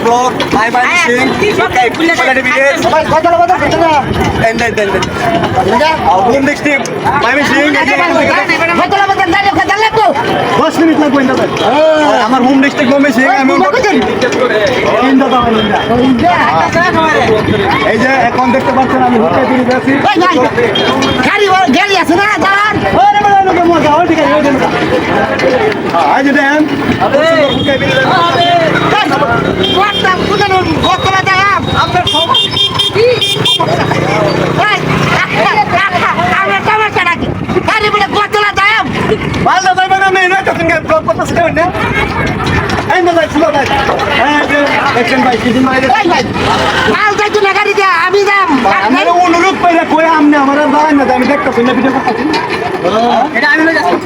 blog মাই বাই সিং কোয়ালিটি ভিডিওস কত এন্ড রুম ডিস্ট্রিক্ট মাই সিং কত লাগতো 10 মিনিট লাগবে ইন্টারনেট আমার হোম ডিস্ট্রিক্ট বোম্বে সিং আমি এই যে এখন দেখতে পাচ্ছেন আমি হোটেলে ফিরে যাচ্ছি গাড়ি আছে না দাঁড়ান ওরে বড় লোকে মজা হয় ঠিক আছে আই যে দেন আপনার ভালো যাবে না মেয়ে নয় তখন ব্লগ করতে শিখবেন না এই না ভাই শুনো ভাই হ্যাঁ যে দেখেন ভাই কিছু মাইরে আমি দাম আমার অনুরোধ করে কই আমনে আমার আর দাঁড়ান না আমি দেখতেছি না ভিডিও করতেছি এটা আমি লই যাচ্ছি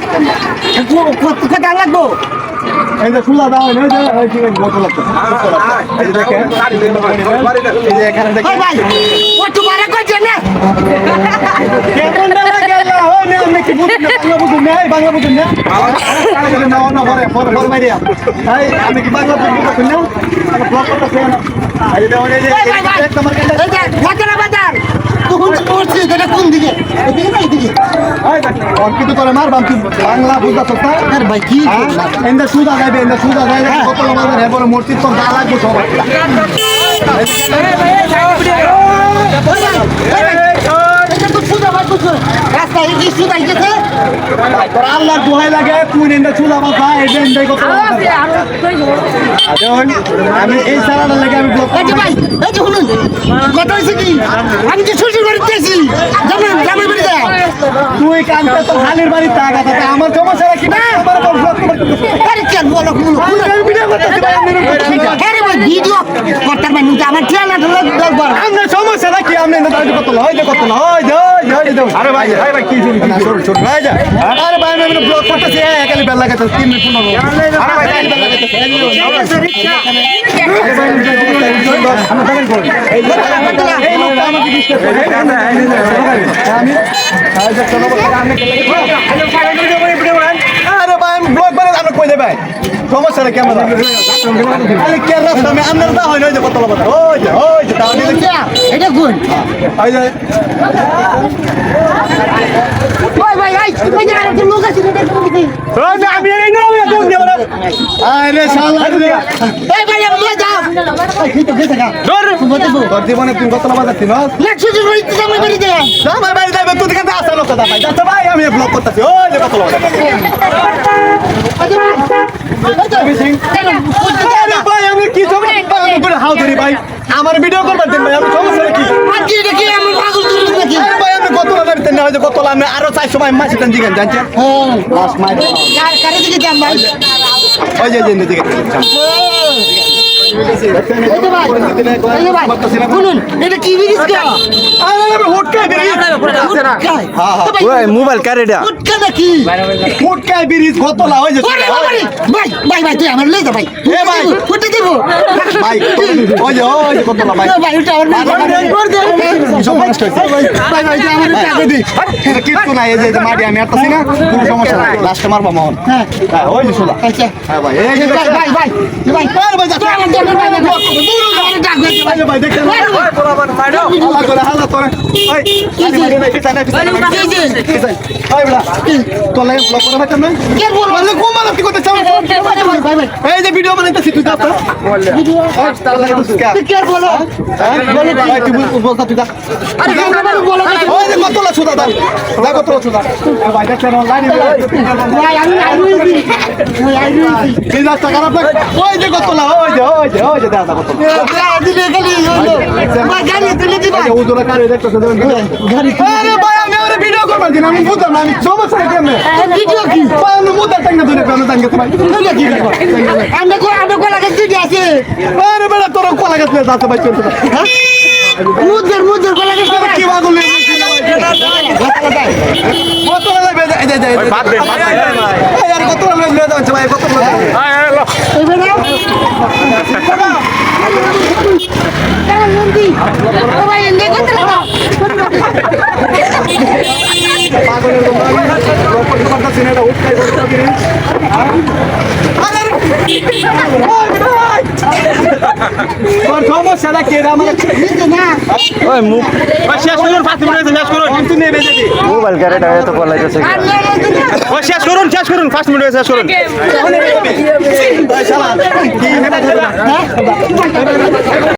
কত লাগবো এই যে শুলা দাও না যে এই যে কত লাগছে এই যে দেখেন এই যে এখানে দেখেন ভাই কত বারে কইছে না কেমন লাগে না হয় না আমি কি বুঝুন না বাংলা বুঝুন না না না পরে মাইরিয়া এই আমি কি বাংলা বুঝুন না আমি ব্লগ করতেছি না এই যে এই যে এক নম্বর কেন ঘটনা বাজার কোন করছিস এটা কোন দিকে এদিকে না এদিকে এই দেখ আর কি তো করে মার বাম বাংলা বুঝাছ না আরে ভাই কি এন্ড সুদা যাবে কত লম্বা রে বড় মূর্তি তো দা লাগবে সবাই রাস্তা এই সুদা গেছে তোর আল্লাহর দোহাই লাগে তুই এন্ড সুদা বাবা এন্ড কত আমি এই সারাটা লাগে আমি ব্লগ এই যে ভাই এই যে শুনুন কত হয়েছে কি আমি যে শ্বশুর বাড়িতেছি জামাই বাড়িতে তুই কানতে তো হালির বাড়ি টাকা তাতে আমার সমস্যা কি না আমার ব্লগ আরে কেন বলো আমি ভিডিও করতেছি ভাই আমি আরে ভাই ভিডিও করতে পারি না আমার চেলা ঢালা দরবার আমার সমস্যা কি আমি না তাই কত হয় যে কত হয় আরে ভাই কি শুনি না ছোট ভাই যা আরে ভাই আমি ব্লগ করতেছি একালি বেল লাগাতে 3 মিনিট ফোন আরে ভাই বেল লাগাতে এই লোকটা আমাকে ডিস্টার্ব করে আমি আরে ভাই আমি ব্লগ বানাই আপনি কই দেবে সমস্যা রে ক্যামেরা আরে কে রাস্তা আমি আপনার দা হয় না যে কত কথা ওই যে তাও দিলে এটা কোন এই যে ভাই ভাই এই যে আরেকটা লোক আছে এটা কোন দিকে আমি এই না আমি দেব দেব আরে শালা এই ভাই আমি লয়ে যাও কি তো গেছে গা ধর তোর জীবনে তুমি কত বাজার তিন নেক্সট শ্বশুর বাড়িতে জামাই বাড়িতে আমার বাড়ি যাবে তুই এখানে আসা লোক দা ভাই যাচ্ছে ভাই আমি ব্লগ করতেছি ওই যে কত লোক আরে ভাই আমি কি করে হাউ ধরি ভাই আমার ভিডিও করবার দেন ভাই আমি সমস্যা কি আজকে এটা কি আমি পাগল তুলিস নাকি আরে ভাই আমি কত লাগার তেন না কত আমি আরো 400 ভাই মাছ তেন দিবেন জানছেন হ্যাঁ লাস্ট মাই কার দিকে যাম ভাই ওই যে দিকে এই যে ভাই শুনুন এটা কি বিরিজ কা আরে আমি হুটকা ব্রিজ হ্যাঁ মোবাইল কারেডা উঠকা নাকি হুটকা ব্রিজ কত লা ওই যে ওরে বাবা রে ভাই তুই আমার লয়ে যা ভাই এ ভাই ফুটে দেব ভাই ওই যে কত লা ভাই ভাই ওটা আমার করে দে সব নষ্ট হইছে ভাই তুই আমার টাকা দে এটা কিচ্ছু নাই এই যে মাটি আমি আটতাছি না কোনো সমস্যা নাই লাস্টে মারবো মোহন হ্যাঁ ওই যে শোলা আচ্ছা হ্যাঁ ভাই এই যে ভাই আরে ভাই যাচ্ছে আমার দরকার ভাই আমার ডাক দে আরে ভাই দেখেন আল্লাহ করে হালা তোরে ওই আরে ভাই নাই পিছনে ওই বড়া তোলে ব্লগ করে বাইতাম না কে বল মানে কোন মানে কি করতে চাও ভাই এই যে ভিডিও বানাইতেছি তুই দাও ভিডিও তুই কে বলো বলে ভাই তুই বলতা তুই দা আরে বলো ওই যে কত লা সুদা দাও দা কত লা সুদা ভাই দেখছেন অনলাইন ভাই আমি আইছি এই রাস্তা খারাপ লাগে ওই যে কত লা ওই যে দাও কত দিলে গলি হলো ভাই গাড়ি তুলে দিবা ও তোরা কারে দেখতেছ গাড়ি আরে ভাই আমি আর ভিডিও করবার দিন আমি বুঝলাম না আমি সমস্যা কি আমি ভিডিও কি ভাই আমি মুদা টাঙ্গা ধরে আমি টাঙ্গা ভাই ভিডিও কি আমরা কো লাগা দিদি আছে আরে বেটা তোর কোলা গাছ না যাচ্ছে ভাই চলতে হ্যাঁ মুদের কো লাগা কি বাগুল কত লাগবে এই বাদ দে ভাই আর কত লাগবে যাচ্ছে ভাই কত লাগবে এবে না নন্দী ভাই এনে কত লাগা পাগলের লোক করতে পারতাছি না এটা উঠকাই করতে হবে আরে তোর সমস্যাটা কি রে আমাকে কিন্তু না ওই মুখ শেষ করুন 5 মিনিট শেষ করুন কিন্তু নেবে যদি মোবাইল ক্যারেট এত পলাইতেছে আর নেড়ে দিলে শেষ করুন 5 মিনিট শেষ করুন শালা কি হেবা